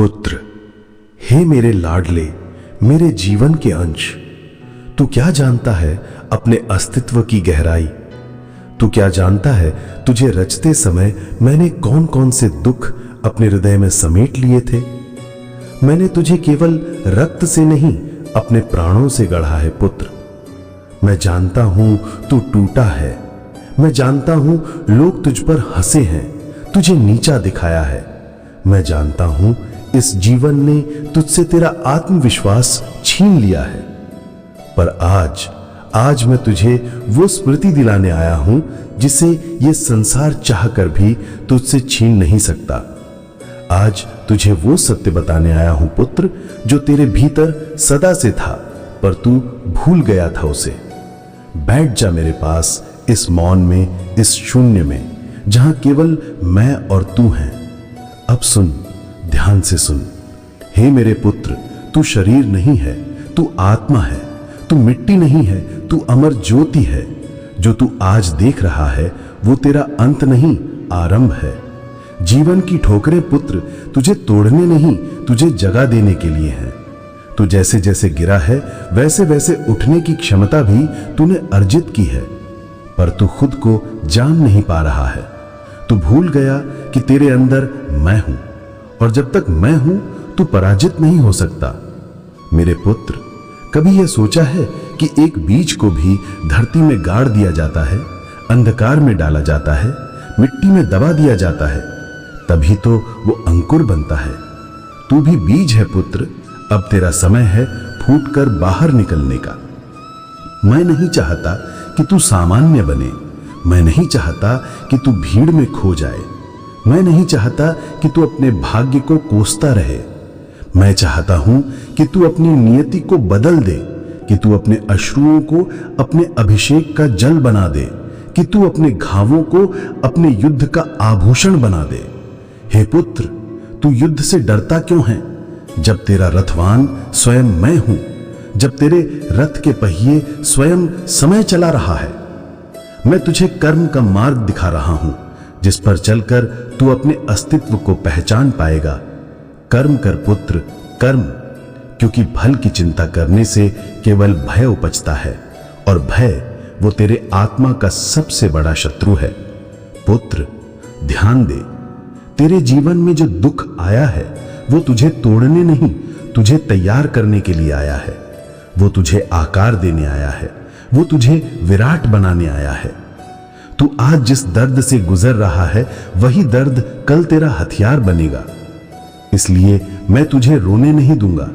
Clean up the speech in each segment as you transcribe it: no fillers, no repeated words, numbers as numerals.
पुत्र, हे मेरे लाडले, मेरे जीवन के अंश, तू क्या जानता है अपने अस्तित्व की गहराई? तू क्या जानता है तुझे रचते समय मैंने कौन कौन से दुख अपने हृदय में समेट लिए थे? मैंने तुझे केवल रक्त से नहीं, अपने प्राणों से गढ़ा है पुत्र। मैं जानता हूं तू टूटा है। मैं जानता हूं लोग तुझ पर हंसे हैं, तुझे नीचा दिखाया है। मैं जानता हूं इस जीवन ने तुझसे तेरा आत्मविश्वास छीन लिया है। पर आज मैं तुझे वो स्मृति दिलाने आया हूं जिसे ये संसार चाहकर भी तुझसे छीन नहीं सकता। आज तुझे वो सत्य बताने आया हूं पुत्र, जो तेरे भीतर सदा से था, पर तू भूल गया था उसे। बैठ जा मेरे पास, इस मौन में, इस शून्य में, जहां केवल मैं और तू हैं। अब सुन, ध्यान से सुन। हे मेरे पुत्र, तू शरीर नहीं है, तू आत्मा है। तू मिट्टी नहीं है, तू अमर ज्योति है। जो तू आज देख रहा है वो तेरा अंत नहीं, आरंभ है। जीवन की ठोकरें पुत्र तुझे तोड़ने नहीं, तुझे जगह देने के लिए हैं। तू जैसे जैसे गिरा है वैसे वैसे उठने की क्षमता भी तूने अर्जित की है, पर तू खुद को जान नहीं पा रहा है। तू भूल गया कि तेरे अंदर मैं हूं, और जब तक मैं हूं तू पराजित नहीं हो सकता। मेरे पुत्र, कभी यह सोचा है कि एक बीज को भी धरती में गाड़ दिया जाता है, अंधकार में डाला जाता है, मिट्टी में दबा दिया जाता है, तभी तो वो अंकुर बनता है। तू भी बीज है पुत्र। अब तेरा समय है फूटकर बाहर निकलने का। मैं नहीं चाहता कि तू सामान्य बने। मैं नहीं चाहता कि तू भीड़ में खो जाए। मैं नहीं चाहता कि तू अपने भाग्य को कोसता रहे। मैं चाहता हूं कि तू अपनी नियति को बदल दे, कि तू अपने अश्रुओं को अपने अभिषेक का जल बना दे, कि तू अपने घावों को अपने युद्ध का आभूषण बना दे। हे पुत्र, तू युद्ध से डरता क्यों है, जब तेरा रथवान स्वयं मैं हूं, जब तेरे रथ के पहिए स्वयं समय चला रहा है। मैं तुझे कर्म का मार्ग दिखा रहा हूं, जिस पर चलकर तू अपने अस्तित्व को पहचान पाएगा। कर्म कर पुत्र, कर्म, क्योंकि फल की चिंता करने से केवल भय उपजता है, और भय वो तेरे आत्मा का सबसे बड़ा शत्रु है। पुत्र, ध्यान दे, तेरे जीवन में जो दुख आया है वो तुझे तोड़ने नहीं, तुझे तैयार करने के लिए आया है। वो तुझे आकार देने आया है, वो तुझे विराट बनाने आया है। तू आज जिस दर्द से गुजर रहा है वही दर्द कल तेरा हथियार बनेगा। इसलिए मैं तुझे रोने नहीं दूंगा,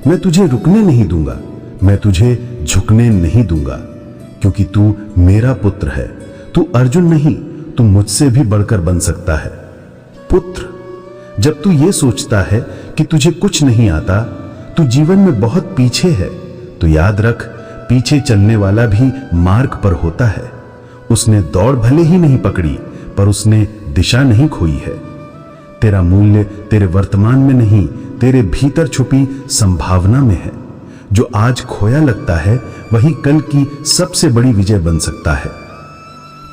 मैं तुझे रुकने नहीं दूंगा, मैं तुझे झुकने नहीं दूंगा, क्योंकि तू मेरा पुत्र है। तू अर्जुन नहीं, तू मुझसे भी बढ़कर बन सकता है। पुत्र, जब तू ये सोचता है कि तुझे कुछ नहीं आता, तू जीवन में बहुत पीछे है, तो याद रख, पीछे चलने वाला भी मार्ग पर होता है। उसने दौड़ भले ही नहीं पकड़ी, पर उसने दिशा नहीं खोई है। तेरा मूल्य तेरे वर्तमान में नहीं, तेरे भीतर छुपी संभावना में है। जो आज खोया लगता है वही कल की सबसे बड़ी विजय बन सकता है।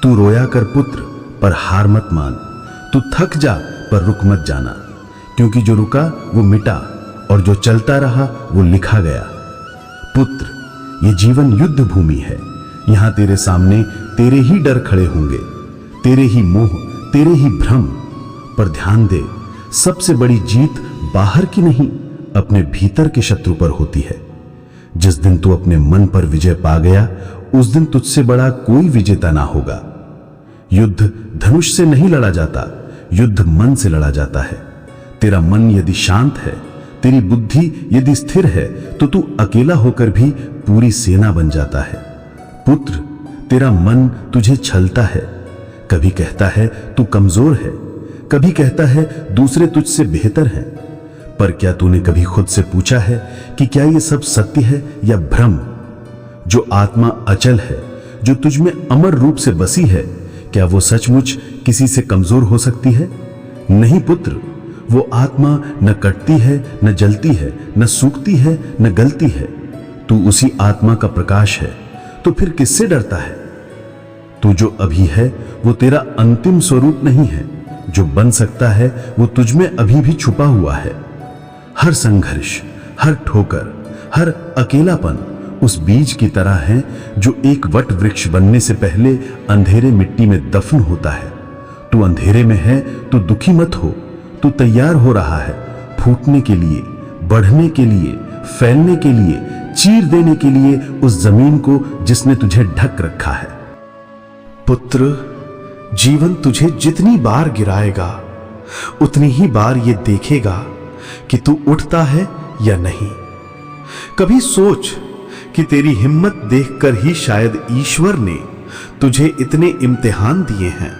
तू रोया कर पुत्र, पर हार मत मान। तू थक जा, पर रुक मत जाना, क्योंकि जो रुका वो मिटा, और जो चलता रहा वो लिखा गया। पुत्र, ये जीवन युद्ध भूमि है। यहां तेरे सामने तेरे ही डर खड़े होंगे, तेरे ही मोह, तेरे ही भ्रम। पर ध्यान दे, सबसे बड़ी जीत बाहर की नहीं, अपने भीतर के शत्रु पर होती है। जिस दिन तू अपने मन पर विजय पा गया, उस दिन तुझसे बड़ा कोई विजेता ना होगा। युद्ध धनुष से नहीं लड़ा जाता, युद्ध मन से लड़ा जाता है। तेरा मन यदि शांत है, तेरी बुद्धि यदि स्थिर है, तो तू अकेला होकर भी पूरी सेना बन जाता है। पुत्र, तेरा मन तुझे छलता है। कभी कहता है तू कमजोर है, कभी कहता है दूसरे तुझसे बेहतर हैं। पर क्या तूने कभी खुद से पूछा है कि क्या ये सब सत्य है या भ्रम? जो आत्मा अचल है, जो तुझ में अमर रूप से बसी है, क्या वो सचमुच किसी से कमजोर हो सकती है? नहीं पुत्र, वो आत्मा न कटती है, न जलती है, न सूखती है, न गलती है। तू उसी आत्मा का प्रकाश है, तो फिर किससे डरता है? तू जो अभी है वो तेरा अंतिम स्वरूप नहीं है। जो बन सकता है वो तुझ में अभी भी छुपा हुआ है। हर संघर्ष, हर ठोकर, हर अकेलापन उस बीज की तरह है जो एक वट वृक्ष बनने से पहले अंधेरे मिट्टी में दफन होता है। तू अंधेरे में है तो दुखी मत हो, तू तैयार हो रहा है फूटने के लिए, बढ़ने के लिए, फैलने के लिए, चीर देने के लिए उस जमीन को जिसने तुझे ढक रखा है। पुत्र, जीवन तुझे जितनी बार गिराएगा उतनी ही बार ये देखेगा कि तू उठता है या नहीं। कभी सोच कि तेरी हिम्मत देखकर ही शायद ईश्वर ने तुझे इतने इम्तिहान दिए हैं।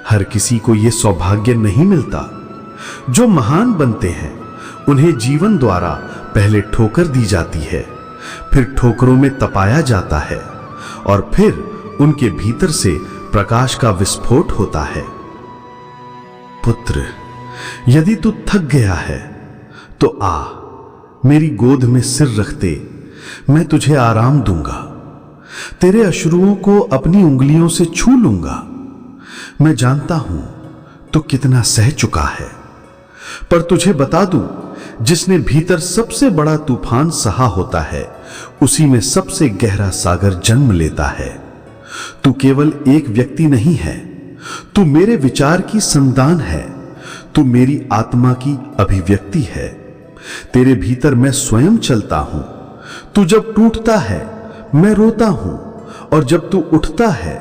हर किसी को यह सौभाग्य नहीं मिलता। जो महान बनते हैं उन्हें जीवन द्वारा पहले ठोकर दी जाती है, फिर ठोकरों में तपाया जाता है और फिर उनके भीतर से प्रकाश का विस्फोट होता है। पुत्र, यदि तू थक गया है तो आ, मेरी गोद में सिर रखते मैं तुझे आराम दूंगा। तेरे अश्रुओं को अपनी उंगलियों से छू लूंगा। मैं जानता हूं तू कितना सह चुका है, पर तुझे बता दूं, जिसने भीतर सबसे बड़ा तूफान सहा होता है उसी में सबसे गहरा सागर जन्म लेता है। तू केवल एक व्यक्ति नहीं है, तू मेरे विचार की संतान है, तू मेरी आत्मा की अभिव्यक्ति है। तेरे भीतर मैं स्वयं चलता हूं। तू जब टूटता है मैं रोता हूं और जब तू उठता है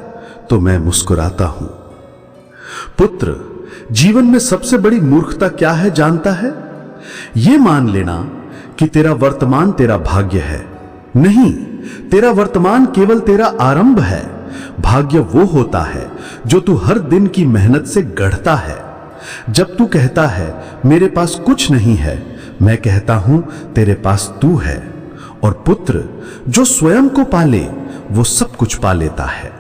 तो मैं मुस्कुराता हूं। पुत्र, जीवन में सबसे बड़ी मूर्खता क्या है जानता है? यह मान लेना कि तेरा वर्तमान तेरा भाग्य है। नहीं, तेरा वर्तमान केवल तेरा आरंभ है। भाग्य वो होता है जो तू हर दिन की मेहनत से गढ़ता है। जब तू कहता है मेरे पास कुछ नहीं है, मैं कहता हूं तेरे पास तू है। और पुत्र, जो स्वयं को पाले वो सब कुछ पा लेता है।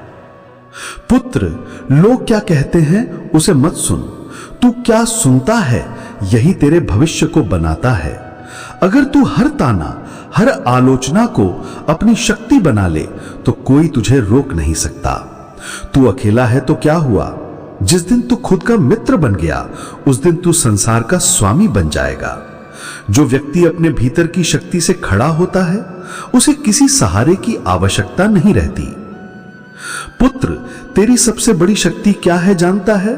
पुत्र, लोग क्या कहते हैं उसे मत सुन। तू क्या सुनता है यही तेरे भविष्य को बनाता है। अगर तू हर ताना, हर आलोचना को अपनी शक्ति बना ले तो कोई तुझे रोक नहीं सकता। तू अकेला है तो क्या हुआ? जिस दिन तू खुद का मित्र बन गया उस दिन तू संसार का स्वामी बन जाएगा। जो व्यक्ति अपने भीतर की शक्ति से खड़ा होता है उसे किसी सहारे की आवश्यकता नहीं रहती। पुत्र, तेरी सबसे बड़ी शक्ति क्या है जानता है?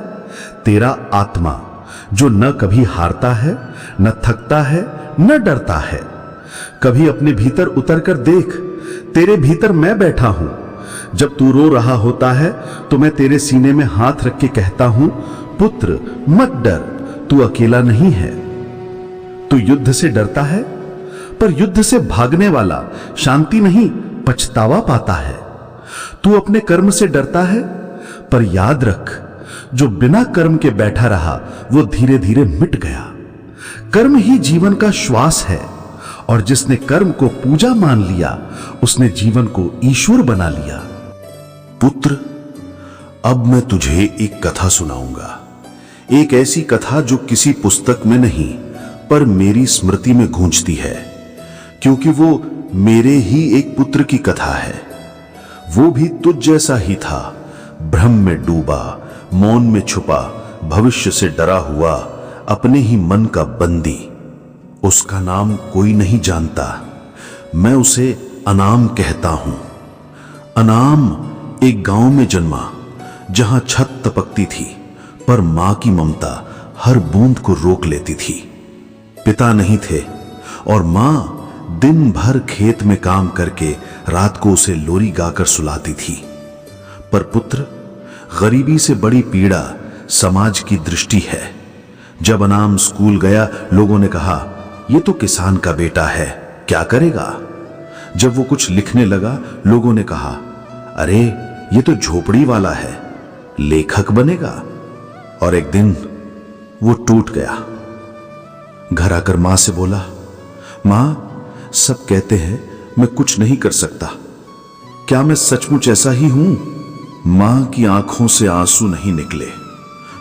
तेरा आत्मा, जो न कभी हारता है, न थकता है, न डरता है। कभी अपने भीतर उतर कर देख, तेरे भीतर मैं बैठा हूं। जब तू रो रहा होता है तो मैं तेरे सीने में हाथ रख के कहता हूं, पुत्र मत डर, तू अकेला नहीं है। तू युद्ध से डरता है, पर युद्ध से भागने वाला शांति नहीं पछतावा पाता है। तू अपने कर्म से डरता है, पर याद रख, जो बिना कर्म के बैठा रहा वो धीरे धीरे मिट गया। कर्म ही जीवन का श्वास है और जिसने कर्म को पूजा मान लिया उसने जीवन को ईश्वर बना लिया। पुत्र, अब मैं तुझे एक कथा सुनाऊंगा। एक ऐसी कथा जो किसी पुस्तक में नहीं पर मेरी स्मृति में गूंजती है, क्योंकि वो मेरे ही एक पुत्र की कथा है। वो भी तुझ जैसा ही था, भ्रम में डूबा, मौन में छुपा, भविष्य से डरा हुआ, अपने ही मन का बंदी। उसका नाम कोई नहीं जानता, मैं उसे अनाम कहता हूं। अनाम एक गांव में जन्मा जहां छत तपकती थी, पर मां की ममता हर बूंद को रोक लेती थी। पिता नहीं थे और मां दिन भर खेत में काम करके रात को उसे लोरी गाकर सुलाती थी। पर पुत्र, गरीबी से बड़ी पीड़ा समाज की दृष्टि है। जब अनाम स्कूल गया, लोगों ने कहा, यह तो किसान का बेटा है, क्या करेगा? जब वो कुछ लिखने लगा, लोगों ने कहा, अरे ये तो झोपड़ी वाला है, लेखक बनेगा। और एक दिन वो टूट गया। घर आकर मां से बोला, मां, सब कहते हैं मैं कुछ नहीं कर सकता, क्या मैं सचमुच ऐसा ही हूं? मां की आंखों से आंसू नहीं निकले,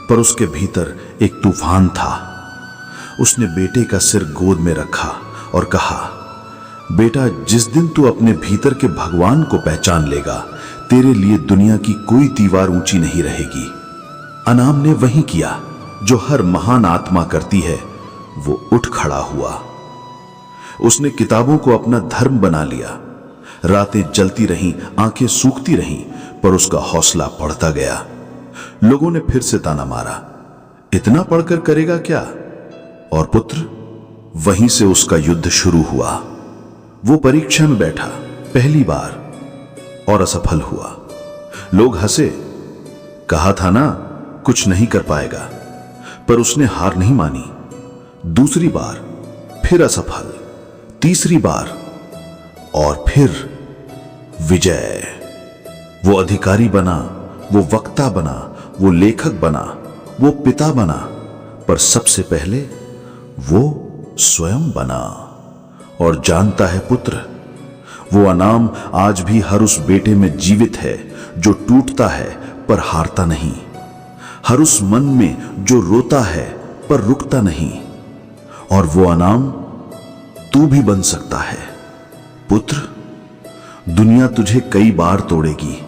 पर उसके भीतर एक तूफान था। उसने बेटे का सिर गोद में रखा और कहा, बेटा, जिस दिन तू अपने भीतर के भगवान को पहचान लेगा, तेरे लिए दुनिया की कोई दीवार ऊंची नहीं रहेगी। अनाम ने वही किया जो हर महान आत्मा करती है, वो उठ खड़ा हुआ। उसने किताबों को अपना धर्म बना लिया। रातें जलती रहीं, आंखें सूखती रहीं, पर उसका हौसला बढ़ता गया। लोगों ने फिर से ताना मारा, इतना पढ़कर करेगा क्या? और पुत्र, वहीं से उसका युद्ध शुरू हुआ। वो परीक्षा में बैठा पहली बार और असफल हुआ। लोग हंसे, कहा था ना कुछ नहीं कर पाएगा, पर उसने हार नहीं मानी। दूसरी बार फिर असफल, तीसरी बार और फिर विजय। वो अधिकारी बना, वो वक्ता बना, वो लेखक बना, वो पिता बना, पर सबसे पहले वो स्वयं बना। और जानता है पुत्र, वो अनाम आज भी हर उस बेटे में जीवित है जो टूटता है पर हारता नहीं, हर उस मन में जो रोता है पर रुकता नहीं। और वो अनाम तू भी बन सकता है पुत्र। दुनिया तुझे कई बार तोड़ेगी,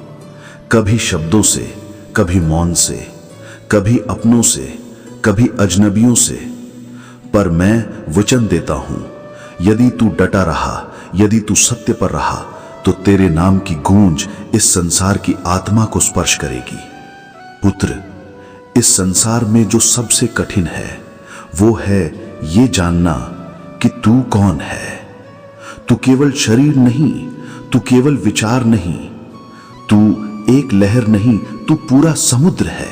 कभी शब्दों से, कभी मौन से, कभी अपनों से, कभी अजनबियों से, पर मैं वचन देता हूं, यदि तू डटा रहा, यदि तू सत्य पर रहा, तो तेरे नाम की गूंज इस संसार की आत्मा को स्पर्श करेगी। पुत्र, इस संसार में जो सबसे कठिन है वो है ये जानना कि तू कौन है। तू केवल शरीर नहीं, तू केवल विचार नहीं, तू एक लहर नहीं, तू पूरा समुद्र है।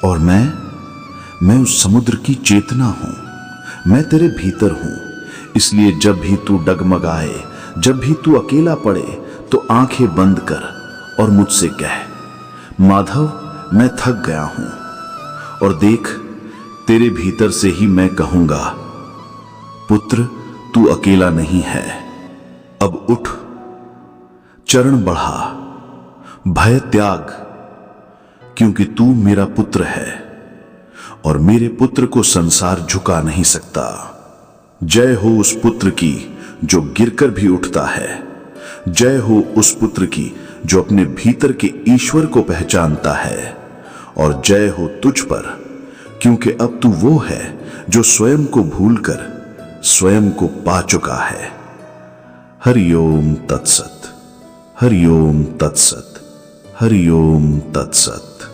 और मैं उस समुद्र की चेतना हूं। मैं तेरे भीतर हूं। इसलिए जब भी तू डगमगाए, जब भी तू अकेला पड़े, तो आंखें बंद कर और मुझसे कह, माधव, मैं थक गया हूं। और देख, तेरे भीतर से ही मैं कहूंगा, पुत्र, तू अकेला नहीं है। अब उठ, चरण बढ़ा, भय त्याग, क्योंकि तू मेरा पुत्र है और मेरे पुत्र को संसार झुका नहीं सकता। जय हो उस पुत्र की जो गिरकर भी उठता है। जय हो उस पुत्र की जो अपने भीतर के ईश्वर को पहचानता है। और जय हो तुझ पर, क्योंकि अब तू वो है जो स्वयं को भूलकर स्वयं को पा चुका है। हरि ओम तत्सत, हरि ओम तत्सत, हरि ओम तत्सत।